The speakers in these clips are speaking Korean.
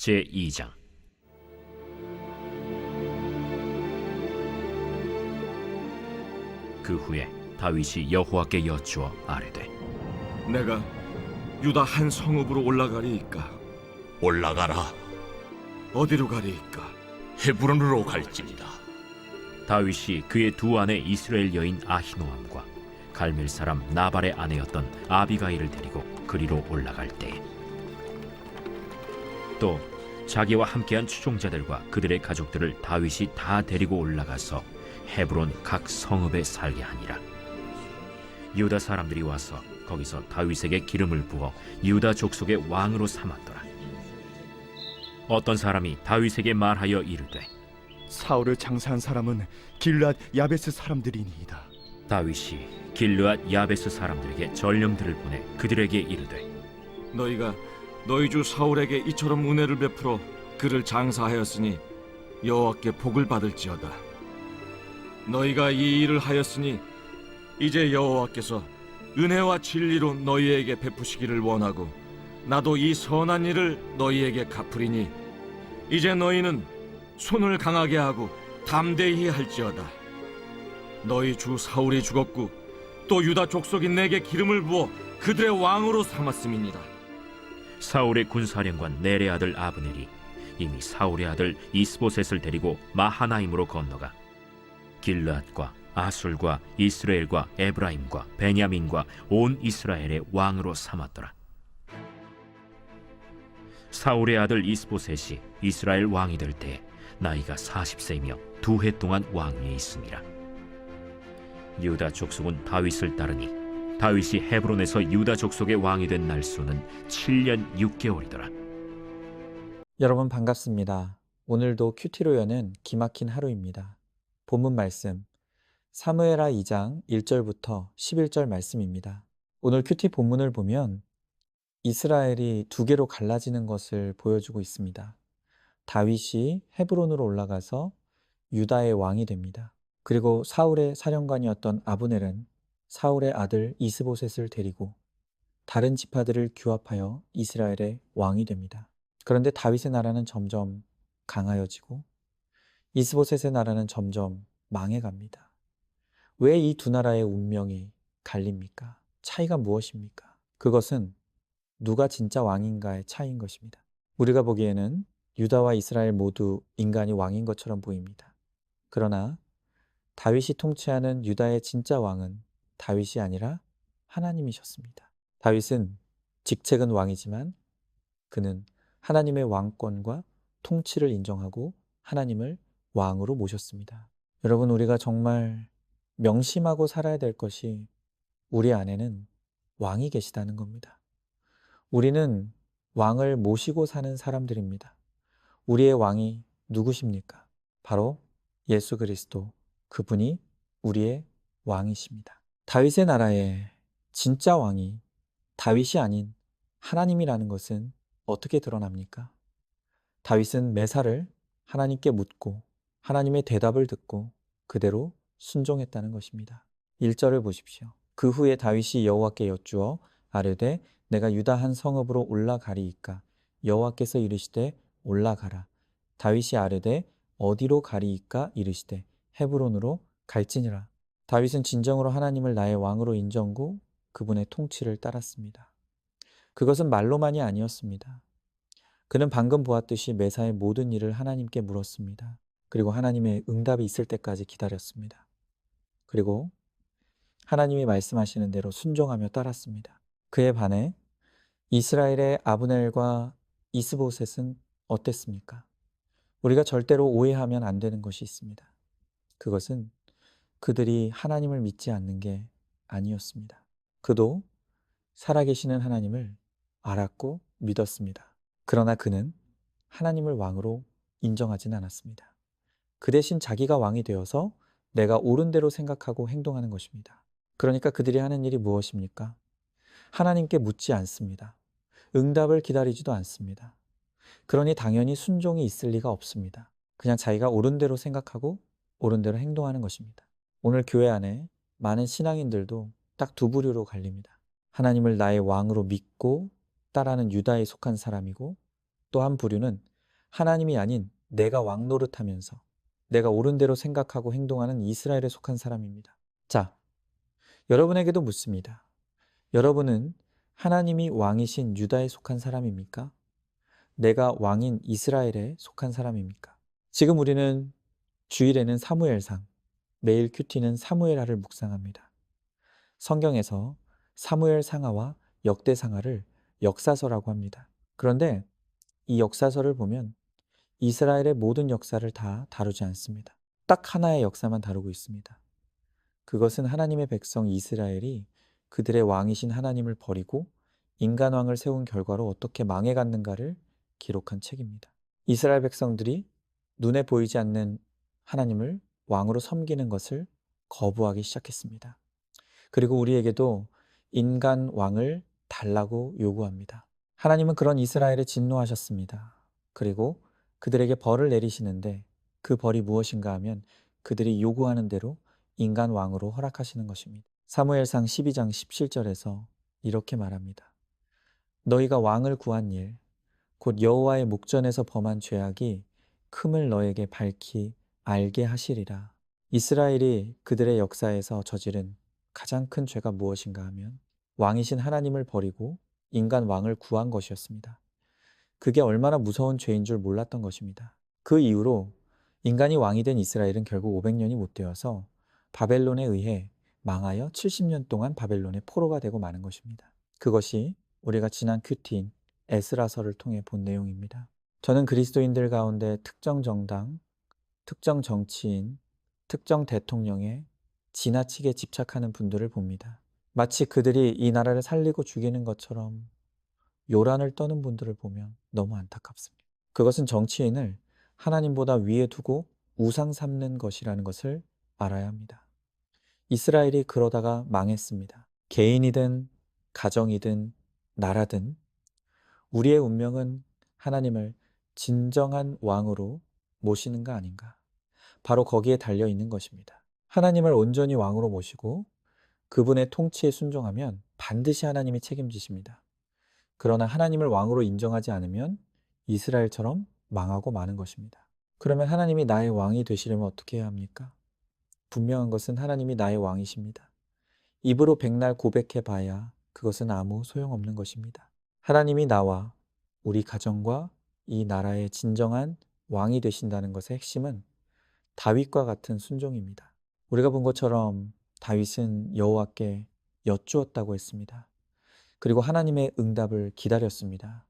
제2장. 그 후에 다윗이 여호와께 여쭈어 아뢰되, 내가 유다 한 성읍으로 올라가리이까? 올라가라. 어디로 가리이까? 헤브론으로 갈지니라. 다윗이 그의 두 아내 이스라엘 여인 아히노암과 갈멜 사람 나발의 아내였던 아비가일을 데리고 그리로 올라갈 때에 또 자기와 함께한 추종자들과 그들의 가족들을 다윗이 다 데리고 올라가서 헤브론 각 성읍에 살게 하니라. 유다 사람들이 와서 거기서 다윗에게 기름을 부어 유다 족속의 왕으로 삼았더라. 어떤 사람이 다윗에게 말하여 이르되, 사울을 장사한 사람은 길앗 야베스 사람들이니이다. 다윗이 길르앗 야베스 사람들에게 전령들을 보내 그들에게 이르되, 너희가 너희 주 사울에게 이처럼 은혜를 베풀어 그를 장사하였으니 여호와께 복을 받을지어다. 너희가 이 일을 하였으니 이제 여호와께서 은혜와 진리로 너희에게 베푸시기를 원하고 나도 이 선한 일을 너희에게 갚으리니 이제 너희는 손을 강하게 하고 담대히 할지어다. 너희 주 사울이 죽었고 또 유다 족속이 내게 기름을 부어 그들의 왕으로 삼았음이니라. 사울의 군사령관 넬의 아들 아브넬이 이미 사울의 아들 이스보셋을 데리고 마하나임으로 건너가 길르앗과 아술과 이스라엘과 에브라임과 베냐민과 온 이스라엘의 왕으로 삼았더라. 사울의 아들 이스보셋이 이스라엘 왕이 될 때 나이가 40세이며 2해 동안 왕위에 있음이라. 유다 족속은 다윗을 따르니 다윗이 헤브론에서 유다 족속의 왕이 된 날수는 7년 6개월이더라. 여러분 반갑습니다. 오늘도 큐티로 여는 기막힌 하루입니다. 본문 말씀 사무엘하 2장 1절부터 11절 말씀입니다. 오늘 큐티 본문을 보면 이스라엘이 두 개로 갈라지는 것을 보여주고 있습니다. 다윗이 헤브론으로 올라가서 유다의 왕이 됩니다. 그리고 사울의 사령관이었던 아브넬은 사울의 아들 이스보셋을 데리고 다른 지파들을 규합하여 이스라엘의 왕이 됩니다. 그런데 다윗의 나라는 점점 강하여지고 이스보셋의 나라는 점점 망해갑니다. 왜 이 두 나라의 운명이 갈립니까? 차이가 무엇입니까? 그것은 누가 진짜 왕인가의 차이인 것입니다. 우리가 보기에는 유다와 이스라엘 모두 인간이 왕인 것처럼 보입니다. 그러나 다윗이 통치하는 유다의 진짜 왕은 다윗이 아니라 하나님이셨습니다. 다윗은 직책은 왕이지만 그는 하나님의 왕권과 통치를 인정하고 하나님을 왕으로 모셨습니다. 여러분, 우리가 정말 명심하고 살아야 될 것이 우리 안에는 왕이 계시다는 겁니다. 우리는 왕을 모시고 사는 사람들입니다. 우리의 왕이 누구십니까? 바로 예수 그리스도, 그분이 우리의 왕이십니다. 다윗의 나라에 진짜 왕이 다윗이 아닌 하나님이라는 것은 어떻게 드러납니까? 다윗은 매사를 하나님께 묻고 하나님의 대답을 듣고 그대로 순종했다는 것입니다. 1절을 보십시오. 그 후에 다윗이 여호와께 여쭈어 아뢰되 내가 유다 한 성읍으로 올라가리이까? 여호와께서 이르시되 올라가라. 다윗이 아뢰되 어디로 가리이까? 이르시되 헤브론으로 갈지니라. 다윗은 진정으로 하나님을 나의 왕으로 인정하고 그분의 통치를 따랐습니다. 그것은 말로만이 아니었습니다. 그는 방금 보았듯이 매사의 모든 일을 하나님께 물었습니다. 그리고 하나님의 응답이 있을 때까지 기다렸습니다. 그리고 하나님이 말씀하시는 대로 순종하며 따랐습니다. 그에 반해 이스라엘의 아브넬과 이스보셋은 어땠습니까? 우리가 절대로 오해하면 안 되는 것이 있습니다. 그것은 그들이 하나님을 믿지 않는 게 아니었습니다. 그도 살아계시는 하나님을 알았고 믿었습니다. 그러나 그는 하나님을 왕으로 인정하지는 않았습니다. 그 대신 자기가 왕이 되어서 내가 옳은 대로 생각하고 행동하는 것입니다. 그러니까 그들이 하는 일이 무엇입니까? 하나님께 묻지 않습니다. 응답을 기다리지도 않습니다. 그러니 당연히 순종이 있을 리가 없습니다. 그냥 자기가 옳은 대로 생각하고 옳은 대로 행동하는 것입니다. 오늘 교회 안에 많은 신앙인들도 딱 두 부류로 갈립니다. 하나님을 나의 왕으로 믿고 따라하는 유다에 속한 사람이고 또 한 부류는 하나님이 아닌 내가 왕 노릇하면서 내가 옳은 대로 생각하고 행동하는 이스라엘에 속한 사람입니다. 자, 여러분에게도 묻습니다. 여러분은 하나님이 왕이신 유다에 속한 사람입니까? 내가 왕인 이스라엘에 속한 사람입니까? 지금 우리는 주일에는 사무엘상, 매일 큐티는 사무엘하를 묵상합니다. 성경에서 사무엘상하와 역대상하를 역사서라고 합니다. 그런데 이 역사서를 보면 이스라엘의 모든 역사를 다 다루지 않습니다. 딱 하나의 역사만 다루고 있습니다. 그것은 하나님의 백성 이스라엘이 그들의 왕이신 하나님을 버리고 인간 왕을 세운 결과로 어떻게 망해갔는가를 기록한 책입니다. 이스라엘 백성들이 눈에 보이지 않는 하나님을 왕으로 섬기는 것을 거부하기 시작했습니다. 그리고 우리에게도 인간 왕을 달라고 요구합니다. 하나님은 그런 이스라엘에 진노하셨습니다. 그리고 그들에게 벌을 내리시는데 그 벌이 무엇인가 하면 그들이 요구하는 대로 인간 왕으로 허락하시는 것입니다. 사무엘상 12장 17절에서 이렇게 말합니다. 너희가 왕을 구한 일, 곧 여호와의 목전에서 범한 죄악이 큼을 너에게 밝히 알게 하시리라. 이스라엘이 그들의 역사에서 저지른 가장 큰 죄가 무엇인가 하면 왕이신 하나님을 버리고 인간 왕을 구한 것이었습니다. 그게 얼마나 무서운 죄인 줄 몰랐던 것입니다. 그 이후로 인간이 왕이 된 이스라엘은 결국 500년이 못 되어서 바벨론에 의해 망하여 70년 동안 바벨론의 포로가 되고 마는 것입니다. 그것이 우리가 지난 큐티인 에스라서를 통해 본 내용입니다. 저는 그리스도인들 가운데 특정 정당, 특정 정치인, 특정 대통령에 지나치게 집착하는 분들을 봅니다. 마치 그들이 이 나라를 살리고 죽이는 것처럼 요란을 떠는 분들을 보면 너무 안타깝습니다. 그것은 정치인을 하나님보다 위에 두고 우상 삼는 것이라는 것을 알아야 합니다. 이스라엘이 그러다가 망했습니다. 개인이든 가정이든 나라든 우리의 운명은 하나님을 진정한 왕으로 모시는가 아닌가. 바로 거기에 달려 있는 것입니다. 하나님을 온전히 왕으로 모시고 그분의 통치에 순종하면 반드시 하나님이 책임지십니다. 그러나 하나님을 왕으로 인정하지 않으면 이스라엘처럼 망하고 마는 것입니다. 그러면 하나님이 나의 왕이 되시려면 어떻게 해야 합니까? 분명한 것은 하나님이 나의 왕이십니다. 입으로 백날 고백해 봐야 그것은 아무 소용없는 것입니다. 하나님이 나와 우리 가정과 이 나라의 진정한 왕이 되신다는 것의 핵심은 다윗과 같은 순종입니다. 우리가 본 것처럼 다윗은 여호와께 여쭈었다고 했습니다. 그리고 하나님의 응답을 기다렸습니다.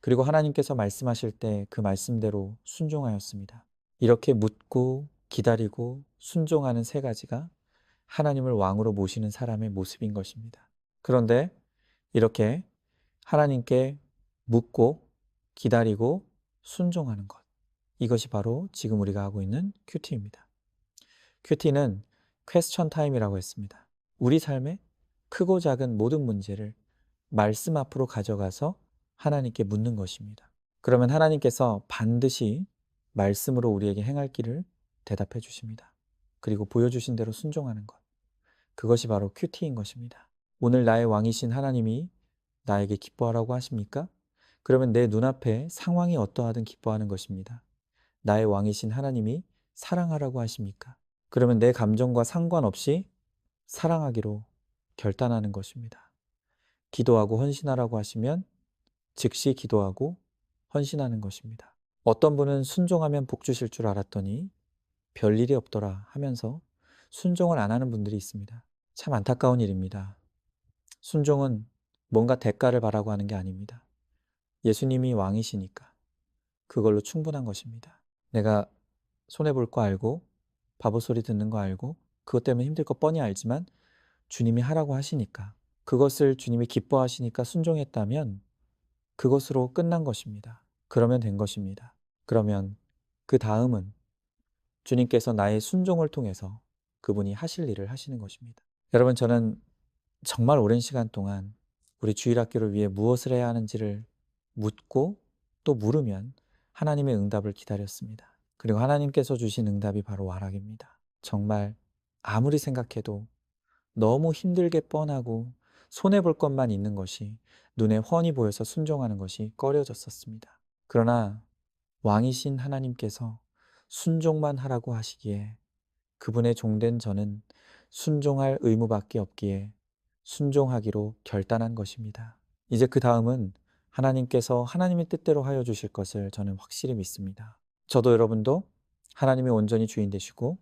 그리고 하나님께서 말씀하실 때 그 말씀대로 순종하였습니다. 이렇게 묻고 기다리고 순종하는 세 가지가 하나님을 왕으로 모시는 사람의 모습인 것입니다. 그런데 이렇게 하나님께 묻고 기다리고 순종하는 것, 이것이 바로 지금 우리가 하고 있는 큐티입니다. 큐티는 퀘스천 타임이라고 했습니다. 우리 삶의 크고 작은 모든 문제를 말씀 앞으로 가져가서 하나님께 묻는 것입니다. 그러면 하나님께서 반드시 말씀으로 우리에게 행할 길을 대답해 주십니다. 그리고 보여주신 대로 순종하는 것. 그것이 바로 큐티인 것입니다. 오늘 나의 왕이신 하나님이 나에게 기뻐하라고 하십니까? 그러면 내 눈앞에 상황이 어떠하든 기뻐하는 것입니다. 나의 왕이신 하나님이 사랑하라고 하십니까? 그러면 내 감정과 상관없이 사랑하기로 결단하는 것입니다. 기도하고 헌신하라고 하시면 즉시 기도하고 헌신하는 것입니다. 어떤 분은 순종하면 복 주실 줄 알았더니 별일이 없더라 하면서 순종을 안 하는 분들이 있습니다. 참 안타까운 일입니다. 순종은 뭔가 대가를 바라고 하는 게 아닙니다. 예수님이 왕이시니까 그걸로 충분한 것입니다. 내가 손해볼 거 알고 바보 소리 듣는 거 알고 그것 때문에 힘들 거 뻔히 알지만 주님이 하라고 하시니까 그것을 주님이 기뻐하시니까 순종했다면 그것으로 끝난 것입니다. 그러면 된 것입니다. 그러면 그 다음은 주님께서 나의 순종을 통해서 그분이 하실 일을 하시는 것입니다. 여러분, 저는 정말 오랜 시간 동안 우리 주일학교를 위해 무엇을 해야 하는지를 묻고 또 물으면 하나님의 응답을 기다렸습니다. 그리고 하나님께서 주신 응답이 바로 와락입니다. 정말 아무리 생각해도 너무 힘들게 뻔하고 손해볼 것만 있는 것이 눈에 훤히 보여서 순종하는 것이 꺼려졌었습니다. 그러나 왕이신 하나님께서 순종만 하라고 하시기에 그분의 종된 저는 순종할 의무밖에 없기에 순종하기로 결단한 것입니다. 이제 그 다음은 하나님께서 하나님의 뜻대로 하여 주실 것을 저는 확실히 믿습니다. 저도 여러분도 하나님이 온전히 주인 되시고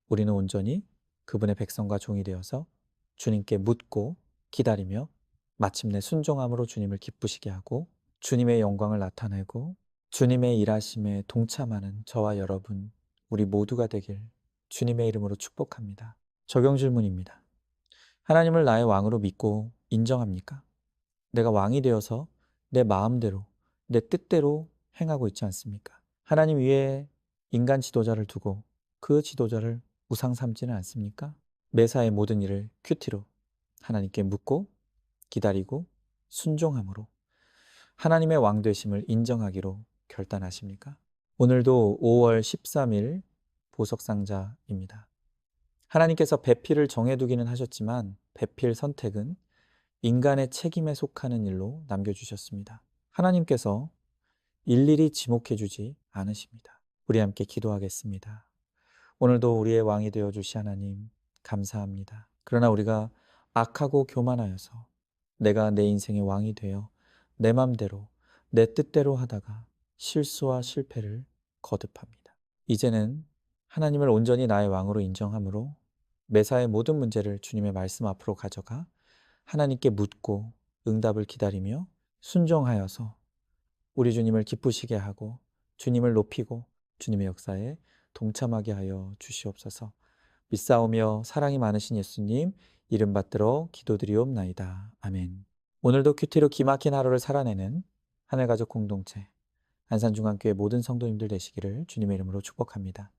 우리는 온전히 그분의 백성과 종이 되어서 주님께 묻고 기다리며 마침내 순종함으로 주님을 기쁘시게 하고 주님의 영광을 나타내고 주님의 일하심에 동참하는 저와 여러분, 우리 모두가 되길 주님의 이름으로 축복합니다. 적용 질문입니다. 하나님을 나의 왕으로 믿고 인정합니까? 내가 왕이 되어서 내 마음대로, 내 뜻대로 행하고 있지 않습니까? 하나님 위에 인간 지도자를 두고 그 지도자를 우상 삼지는 않습니까? 매사의 모든 일을 큐티로 하나님께 묻고 기다리고 순종함으로 하나님의 왕 되심을 인정하기로 결단하십니까? 오늘도 5월 13일 보석상자입니다. 하나님께서 배필을 정해두기는 하셨지만 배필 선택은 인간의 책임에 속하는 일로 남겨주셨습니다. 하나님께서 일일이 지목해주지 않으십니다. 우리 함께 기도하겠습니다. 오늘도 우리의 왕이 되어주시 하나님 감사합니다. 그러나 우리가 악하고 교만하여서 내가 내 인생의 왕이 되어 내 맘대로 내 뜻대로 하다가 실수와 실패를 거듭합니다. 이제는 하나님을 온전히 나의 왕으로 인정함으로 매사의 모든 문제를 주님의 말씀 앞으로 가져가 하나님께 묻고 응답을 기다리며 순종하여서 우리 주님을 기쁘시게 하고 주님을 높이고 주님의 역사에 동참하게 하여 주시옵소서. 믿사오며 사랑이 많으신 예수님 이름 받들어 기도드리옵나이다. 아멘. 오늘도 큐티로 기막힌 하루를 살아내는 하늘가족 공동체 안산중앙교회 모든 성도님들 되시기를 주님의 이름으로 축복합니다.